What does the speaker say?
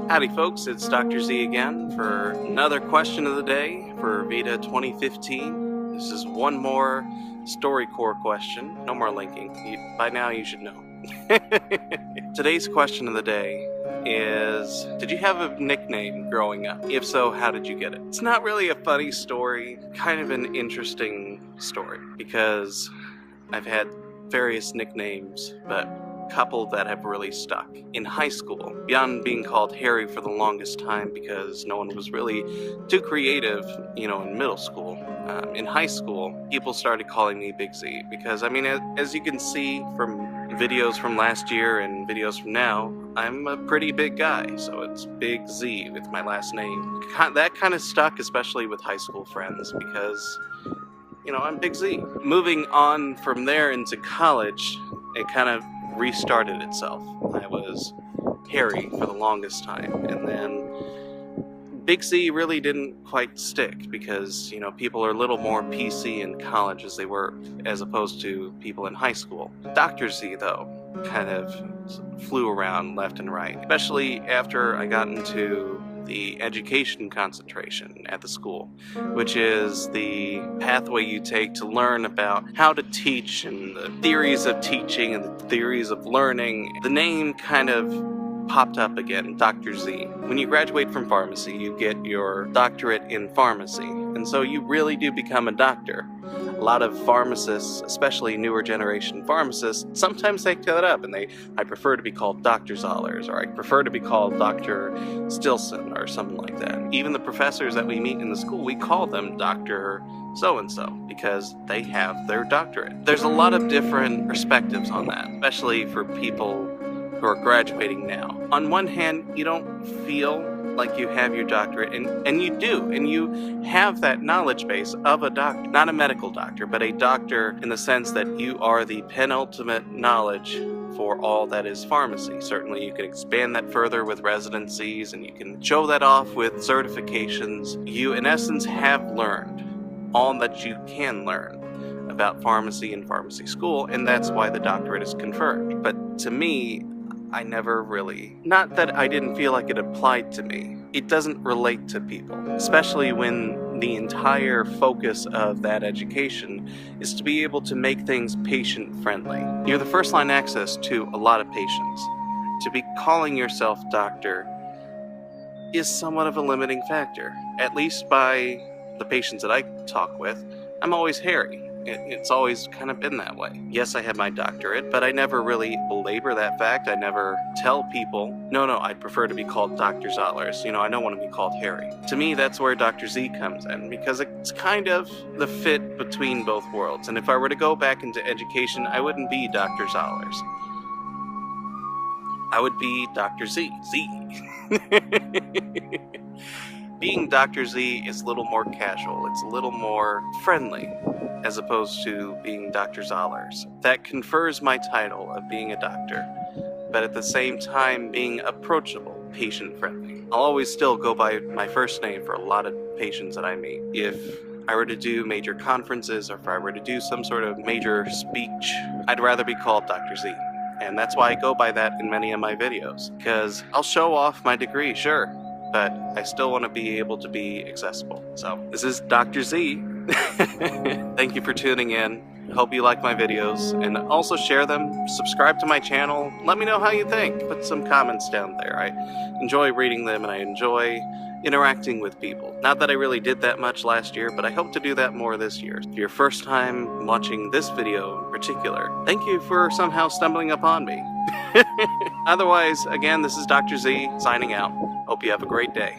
Howdy folks, it's Dr. Z again for another question of the day for VEDA 2015. This is one more StoryCorps question, no more linking. By now you should know. Today's question of the day is, did you have a nickname growing up? If so, how did you get it? It's not really a funny story, kind of an interesting story, because I've had various nicknames, but couple that have really stuck. In high school, beyond being called Harry for the longest time because no one was really too creative, in middle school. In high school, people started calling me Big Z because, as you can see from videos from last year and videos from now, I'm a pretty big guy, so it's Big Z with my last name. That kind of stuck, especially with high school friends, because I'm Big Z. Moving on from there into college, it kind of restarted itself. I was Harry for the longest time, and then Big Z really didn't quite stick because, people are a little more PC in college as opposed to people in high school. Dr. Z, though, kind of flew around left and right, especially after I got into the education concentration at the school, which is the pathway you take to learn about how to teach and the theories of teaching and the theories of learning. The name kind of popped up again, Dr. Z. When you graduate from pharmacy, you get your doctorate in pharmacy, and so you really do become a doctor. A lot of pharmacists, especially newer generation pharmacists, sometimes take that up and I prefer to be called Dr. Zollers, or I prefer to be called Dr. Stilson, or something like that. Even the professors that we meet in the school, we call them Dr. So-and-so because they have their doctorate. There's a lot of different perspectives on that, especially for people who are graduating now. On one hand, you don't feel like you have your doctorate, and you do, and you have that knowledge base of a doctor, not a medical doctor, but a doctor in the sense that you are the penultimate knowledge for all that is pharmacy. Certainly you can expand that further with residencies, and you can show that off with certifications. You, in essence, have learned all that you can learn about pharmacy and pharmacy school, and that's why the doctorate is conferred. But to me, I never really, not that I didn't feel like it applied to me. It doesn't relate to people, especially when the entire focus of that education is to be able to make things patient-friendly. You're the first-line access to a lot of patients. To be calling yourself doctor is somewhat of a limiting factor, at least by the patients that I talk with. I'm always Harry. It's always kind of been that way. Yes, I have my doctorate, but I never really belabor that fact. I never tell people, no, I'd prefer to be called Dr. Zollers. I don't want to be called Harry. To me, that's where Dr. Z comes in, because it's kind of the fit between both worlds. And if I were to go back into education, I wouldn't be Dr. Zollers. I would be Dr. Z. Being Dr. Z is a little more casual. It's a little more friendly, as opposed to being Dr. Zollers. That confers my title of being a doctor, but at the same time being approachable, patient-friendly. I'll always still go by my first name for a lot of patients that I meet. If I were to do major conferences, or if I were to do some sort of major speech, I'd rather be called Dr. Z. And that's why I go by that in many of my videos, because I'll show off my degree, sure, but I still want to be able to be accessible. So, this is Dr. Z. Thank you for tuning in. Hope you like my videos, and also share them, subscribe to my channel, let me know how you think. Put some comments down there. I enjoy reading them, and I enjoy interacting with people. Not that I really did that much last year, but I hope to do that more this year. If your first time watching this video in particular, thank you for somehow stumbling upon me. Otherwise, again, this is Dr. Z signing out. Hope you have a great day.